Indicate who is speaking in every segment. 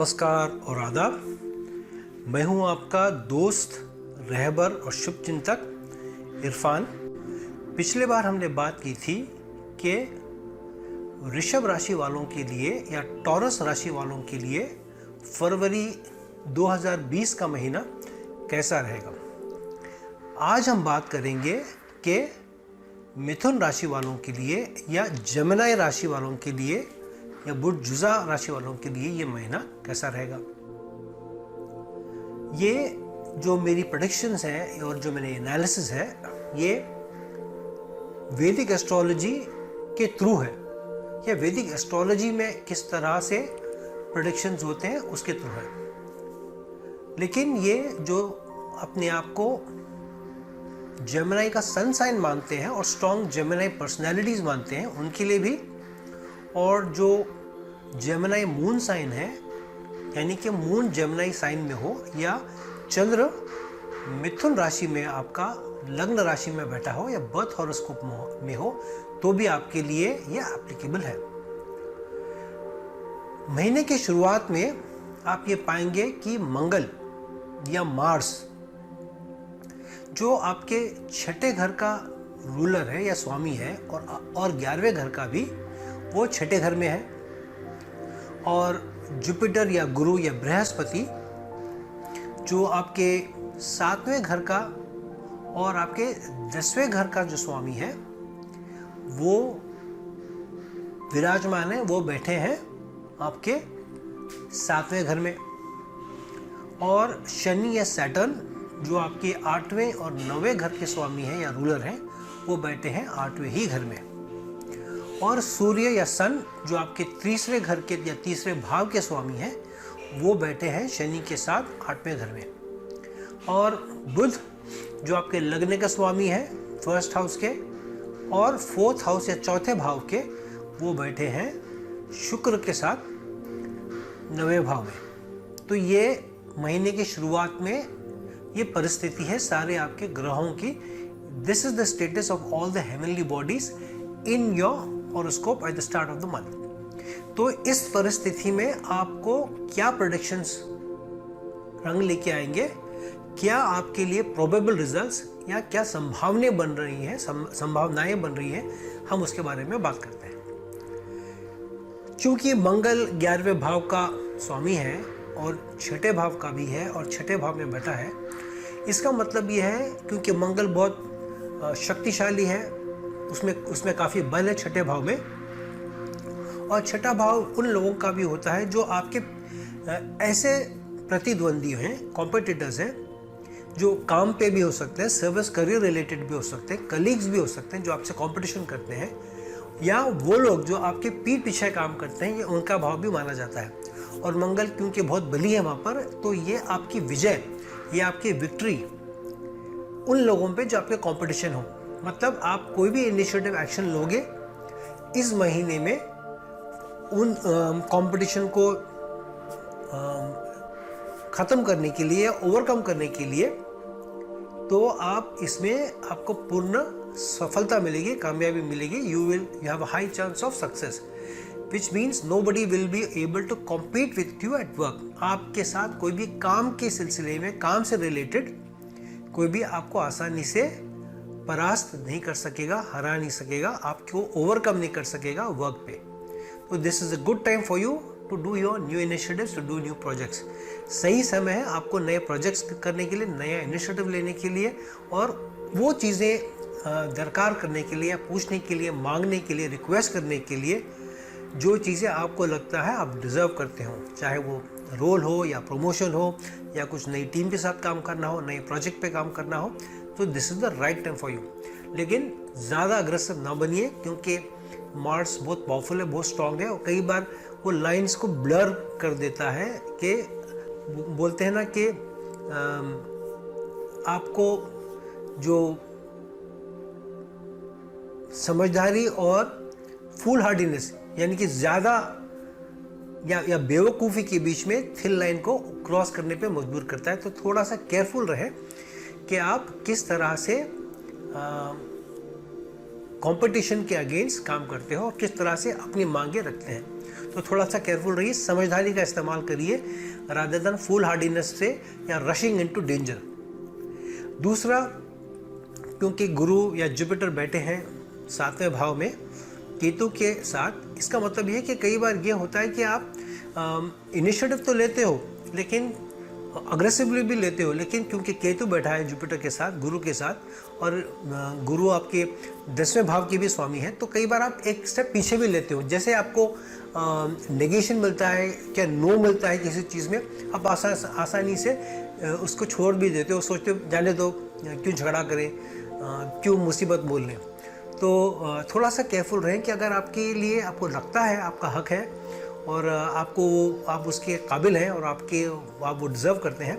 Speaker 1: नमस्कार और आदाब। मैं हूं आपका दोस्त, रहबर और शुभचिंतक इरफान। पिछले बार हमने बात की थी कि वृषभ राशि वालों के लिए या टॉरस राशि वालों के लिए फरवरी 2020 का महीना कैसा रहेगा। आज हम बात करेंगे कि मिथुन राशि वालों के लिए या जेमिनी राशि वालों के लिए या बुध-जुज़ा राशि वालों के लिए ये महीना कैसा रहेगा। ये जो मेरी प्रेडिक्शंस हैं और जो मेरे एनालिसिस है ये वैदिक एस्ट्रोलॉजी के थ्रू है या वैदिक एस्ट्रोलॉजी में किस तरह से प्रेडिक्शंस होते हैं उसके थ्रू है। लेकिन ये जो अपने आप को जेमिनी का सन साइन मानते हैं और स्ट्रॉन्ग जेमिनी पर्सनैलिटीज़ मानते हैं उनके लिए भी, और जो जेमिनी मून साइन है यानी कि मून जेमिनी साइन में हो या चंद्र मिथुन राशि में आपका लग्न राशि में बैठा हो या बर्थ हॉरोस्कोप में हो तो भी आपके लिए यह एप्लीकेबल है। महीने की शुरुआत में आप ये पाएंगे कि मंगल या मार्स जो आपके छठे घर का रूलर है या स्वामी है और 11वें घर का भी वो छठे घर में है, और जुपिटर या गुरु या बृहस्पति जो आपके 7वें घर का और आपके 10वें घर का जो स्वामी है वो विराजमान है, वो बैठे हैं आपके 7वें घर में। और शनि या सैटर्न जो आपके 8वें और 9वें घर के स्वामी हैं या रूलर हैं वो बैठे हैं 8वें ही घर में। और सूर्य या सन जो आपके तीसरे घर के या तीसरे भाव के स्वामी हैं वो बैठे हैं शनि के साथ 8वें घर में। और बुध जो आपके लग्न का स्वामी है फर्स्ट हाउस के और फोर्थ हाउस या चौथे भाव के वो बैठे हैं शुक्र के साथ 9वें भाव में। तो ये महीने की शुरुआत में ये परिस्थिति है सारे आपके ग्रहों की। This is the status of all the heavenly bodies in your horoscope at the start of the month. तो इस परिस्थिति में आपको क्या प्रेडिक्शंस रंग लेके आएंगे, क्या आपके लिए प्रोबेबल रिजल्ट्स या क्या संभावनाएं बन रही हैं, हम उसके बारे में बात करते हैं। क्योंकि मंगल 11वें भाव का स्वामी है और छठे भाव का भी है और छठे भाव में बैठा है, इसका मतलब यह है क्योंकि मंगल बहुत शक्तिशाली है, उसमें काफ़ी बल है छठे भाव में। और छठा भाव उन लोगों का भी होता है जो आपके ऐसे प्रतिद्वंदी हैं, कॉम्पिटिटर्स हैं, जो काम पे भी हो सकते हैं, सर्विस करियर रिलेटेड भी हो सकते हैं, कलीग्स भी हो सकते हैं जो आपसे कंपटीशन करते हैं, या वो लोग जो आपके पीठ पीछे काम करते हैं, ये उनका भाव भी माना जाता है। और मंगल क्योंकि बहुत बली है वहाँ पर, तो ये आपकी विजय, ये आपकी विक्ट्री उन लोगों पे जो आपके कंपटीशन हो। मतलब आप कोई भी इनिशिएटिव एक्शन लोगे इस महीने में उन कंपटीशन को ख़त्म करने के लिए, ओवरकम करने के लिए, तो आप इसमें आपको पूर्ण सफलता मिलेगी, कामयाबी मिलेगी। You have a high chance of success which means nobody will be able to compete with you at work. आपके साथ कोई भी काम के सिलसिले में, काम से रिलेटेड कोई भी आपको आसानी से परास्त नहीं कर सकेगा, हरा नहीं सकेगा, आपको ओवरकम नहीं कर सकेगा वर्क पे। तो this is a good time for you to do your new initiatives, to do new projects. सही समय है आपको नए प्रोजेक्ट्स करने के लिए, नया इनिशिएटिव लेने के लिए और वो चीज़ें दरकार करने के लिए, पूछने के लिए, मांगने के लिए, रिक्वेस्ट करने के लिए जो चीज़ें आपको लगता है आप डिज़र्व करते हो, चाहे वो रोल हो या प्रमोशन हो या कुछ नई टीम के साथ काम करना हो, नए प्रोजेक्ट पे काम करना हो, तो this is the right time for you. लेकिन ज़्यादा अग्रेसिव ना बनिए क्योंकि मार्स बहुत पावरफुल है, बहुत स्ट्रांग है और कई बार वो लाइंस को ब्लर कर देता है कि बोलते हैं ना कि आपको जो समझदारी और फुल हार्डीनेस यानी कि ज़्यादा या बेवकूफ़ी के बीच में थिन लाइन को क्रॉस करने पे मजबूर करता है। तो थोड़ा सा केयरफुल रहे कि आप किस तरह से कंपटीशन के अगेंस्ट काम करते हो और किस तरह से अपनी मांगे रखते हैं। तो थोड़ा सा केयरफुल रहिए, समझदारी का इस्तेमाल करिए रादर देन फुल हार्डीनेस से या रशिंग इनटू डेंजर। दूसरा, क्योंकि गुरु या जुपिटर बैठे हैं 7वें भाव में केतु के साथ, इसका मतलब ये है कि कई बार ये होता है कि आप इनिशिएटिव तो लेते हो, लेकिन अग्रेसिवली भी लेते हो, लेकिन क्योंकि केतु बैठा है जुपिटर के साथ, गुरु के साथ, और गुरु आपके 10वें भाव के भी स्वामी हैं, तो कई बार आप एक स्टेप पीछे भी लेते हो। जैसे आपको नेगेशन मिलता है, क्या नो मिलता है किसी चीज़ में, आप आसानी से उसको छोड़ भी देते हो, सोचते हो जाने दो, क्यों झगड़ा करें, क्यों मुसीबत बोल लें। तो थोड़ा सा केयरफुल रहें कि अगर आपके लिए, आपको लगता है आपका हक है और आप उसके काबिल हैं और आप वो डिज़र्व करते हैं,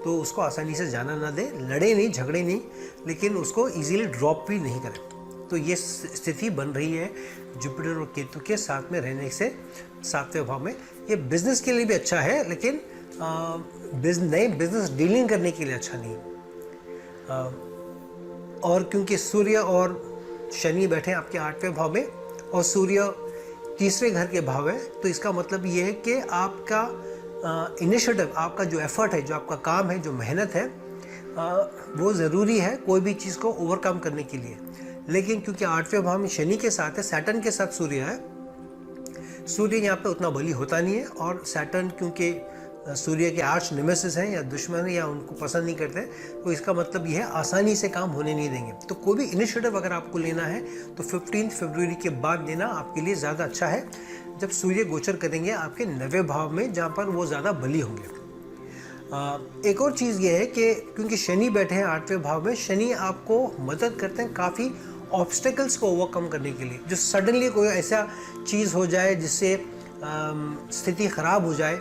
Speaker 1: तो उसको आसानी से जाना ना दें। लड़े नहीं, झगड़े नहीं, लेकिन उसको इजीली ड्रॉप भी नहीं करें। तो ये स्थिति बन रही है जुपिटर और केतु के साथ में रहने से 7वें भाव में। ये बिजनेस के लिए भी अच्छा है, लेकिन नए बिजनेस डीलिंग करने के लिए अच्छा नहीं। और क्योंकि सूर्य और शनि बैठे हैं आपके 8वें भाव में और सूर्य तीसरे घर के भाव है, तो इसका मतलब ये है कि आपका इनिशिएटिव, आपका जो एफर्ट है, जो आपका काम है, जो मेहनत है, वो ज़रूरी है कोई भी चीज़ को ओवरकम करने के लिए। लेकिन क्योंकि 8वें भाव में शनि के साथ है, सैटर्न के साथ सूर्य है, सूर्य यहाँ पे उतना बली होता नहीं है, और सैटर्न क्योंकि सूर्य के आर्च नेमेसिस हैं या दुश्मन है या उनको पसंद नहीं करते, तो इसका मतलब ये है आसानी से काम होने नहीं देंगे। तो कोई भी इनिशिएटिव अगर आपको लेना है तो 15 फरवरी के बाद लेना आपके लिए ज़्यादा अच्छा है, जब सूर्य गोचर करेंगे आपके 9वें भाव में, जहाँ पर वो ज़्यादा बली होंगे। एक और चीज़ ये है कि क्योंकि शनि बैठे हैं 8वें भाव में, शनि आपको मदद करते हैं काफ़ी ऑब्स्टेकल्स को ओवरकम करने के लिए। जो सडनली कोई ऐसा चीज़ हो जाए जिससे स्थिति ख़राब हो जाए,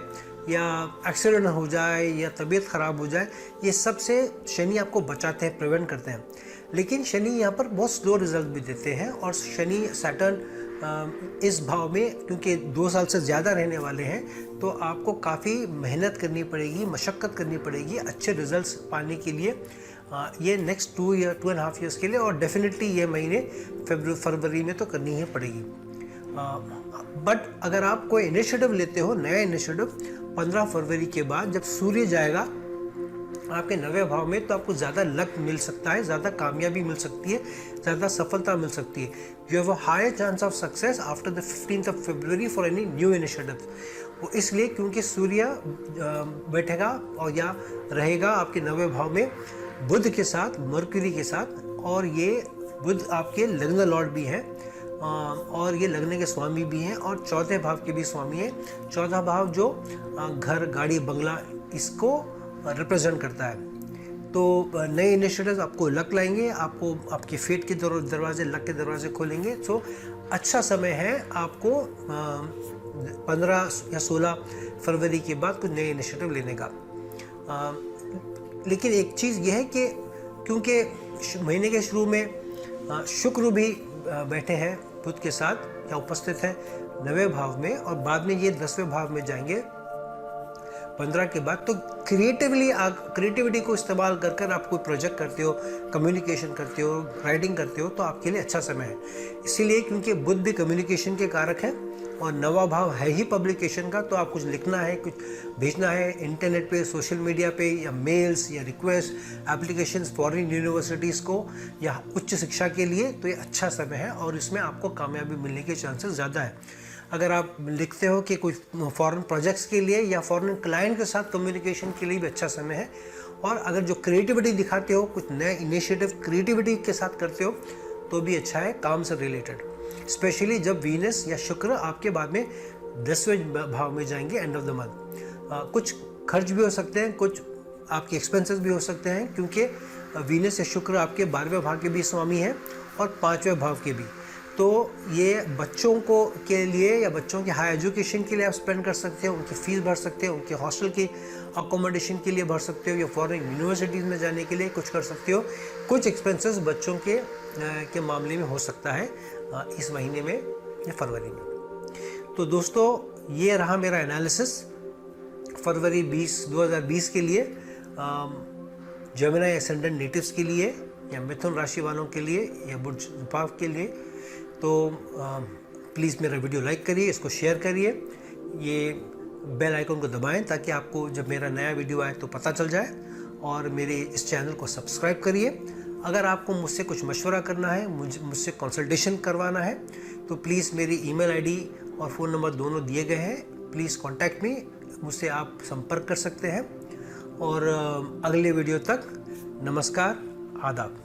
Speaker 1: या एक्सीडेंट हो जाए, या तबीयत ख़राब हो जाए, ये सब से शनि आपको बचाते हैं, प्रिवेंट करते हैं। लेकिन शनि यहाँ पर बहुत स्लो रिजल्ट भी देते हैं, और शनि सैटर्न इस भाव में क्योंकि 2 साल से ज़्यादा रहने वाले हैं, तो आपको काफ़ी मेहनत करनी पड़ेगी, मशक्क़त करनी पड़ेगी अच्छे रिजल्ट्स पाने के लिए, ये नेक्स्ट 2.5 ईयर्स के लिए। और डेफिनेटली ये महीने फरवरी में तो करनी ही पड़ेगी। बट अगर आप कोई इनिशिएटिव लेते हो, नया इनिशिएटिव 15 फरवरी के बाद जब सूर्य जाएगा आपके 9वें भाव में, तो आपको ज़्यादा लक मिल सकता है, ज़्यादा कामयाबी मिल सकती है, ज़्यादा सफलता मिल सकती है। You have a higher chance of success after the 15th February for any new initiative. वो इसलिए क्योंकि सूर्य बैठेगा और या रहेगा आपके 9वें भाव में बुध के साथ, मरक्यूरी के साथ, और ये बुध आपके लग्न लॉर्ड भी हैं, और ये लगने के स्वामी भी हैं, और 4थे भाव के भी स्वामी हैं। 14 भाव जो घर, गाड़ी, बंगला, इसको रिप्रेजेंट करता है। तो नए इनिशिएटिव्स आपको लक लाएंगे, आपको आपके फेट के दरवाजे, लक के दरवाजे खोलेंगे। तो अच्छा समय है आपको 15 या 16 फरवरी के बाद कुछ नए इनिशिएटिव लेने का। लेकिन एक चीज़ यह है कि क्योंकि महीने के शुरू में शुक्र भी बैठे हैं बुध के साथ या उपस्थित हैं 9वें भाव में, और बाद में ये 10वें भाव में जाएंगे 15 के बाद, तो क्रिएटिविटी को इस्तेमाल कर कर आप कोई प्रोजेक्ट करते हो, कम्युनिकेशन करते हो, राइटिंग करते हो, तो आपके लिए अच्छा समय है। इसीलिए क्योंकि बुध भी कम्युनिकेशन के कारक है और 9वां भाव है ही पब्लिकेशन का, तो आप कुछ लिखना है, कुछ भेजना है इंटरनेट पे, सोशल मीडिया पे, या मेल्स या रिक्वेस्ट, एप्लीकेशंस फॉरेन यूनिवर्सिटीज़ को या उच्च शिक्षा के लिए, तो ये अच्छा समय है और इसमें आपको कामयाबी मिलने के चांसेस ज़्यादा है। अगर आप लिखते हो कि कोई फॉरेन प्रोजेक्ट्स के लिए या फॉरेन क्लाइंट के साथ कम्युनिकेशन के लिए भी अच्छा समय है। और अगर जो क्रिएटिविटी दिखाते हो, कुछ नए इनिशिएटिव क्रिएटिविटी के साथ करते हो, तो भी अच्छा है काम से रिलेटेड, स्पेशली जब वीनस या शुक्र आपके बाद में 10वें भाव में जाएंगे एंड ऑफ द मंथ। कुछ खर्च भी हो सकते हैं, कुछ आपके एक्सपेंसेस भी हो सकते हैं, क्योंकि वीनस या शुक्र आपके 12वें भाव के भी स्वामी हैं और 5वें भाव के भी। तो ये बच्चों को के लिए या बच्चों के हाई एजुकेशन के लिए आप स्पेंड कर सकते हो, उनकी फ़ीस भर सकते हो, उनके हॉस्टल की अकोमोडेशन के लिए भर सकते हो, या फॉरेन यूनिवर्सिटीज़ में जाने के लिए कुछ कर सकते हो। कुछ एक्सपेंसेस बच्चों के मामले में हो सकता है इस महीने में या फरवरी में। तो दोस्तों, ये रहा मेरा एनालिसिस फरवरी 2020 के लिए, जेमिनी एसेंडेंट नेटिव्स के लिए, या मिथुन राशि वालों के लिए, या बुध भाव के लिए। तो प्लीज़ मेरा वीडियो लाइक करिए, इसको शेयर करिए। ये बेल आइकन को दबाएं ताकि आपको जब मेरा नया वीडियो आए तो पता चल जाए, और मेरे इस चैनल को सब्सक्राइब करिए। अगर आपको मुझसे कुछ मशवरा करना है, मुझसे कंसल्टेशन करवाना है, तो प्लीज़ मेरी ईमेल आईडी और फ़ोन नंबर दोनों दिए गए हैं। प्लीज़ कांटेक्ट मी, मुझसे आप संपर्क कर सकते हैं। और अगले वीडियो तक नमस्कार, आदाब।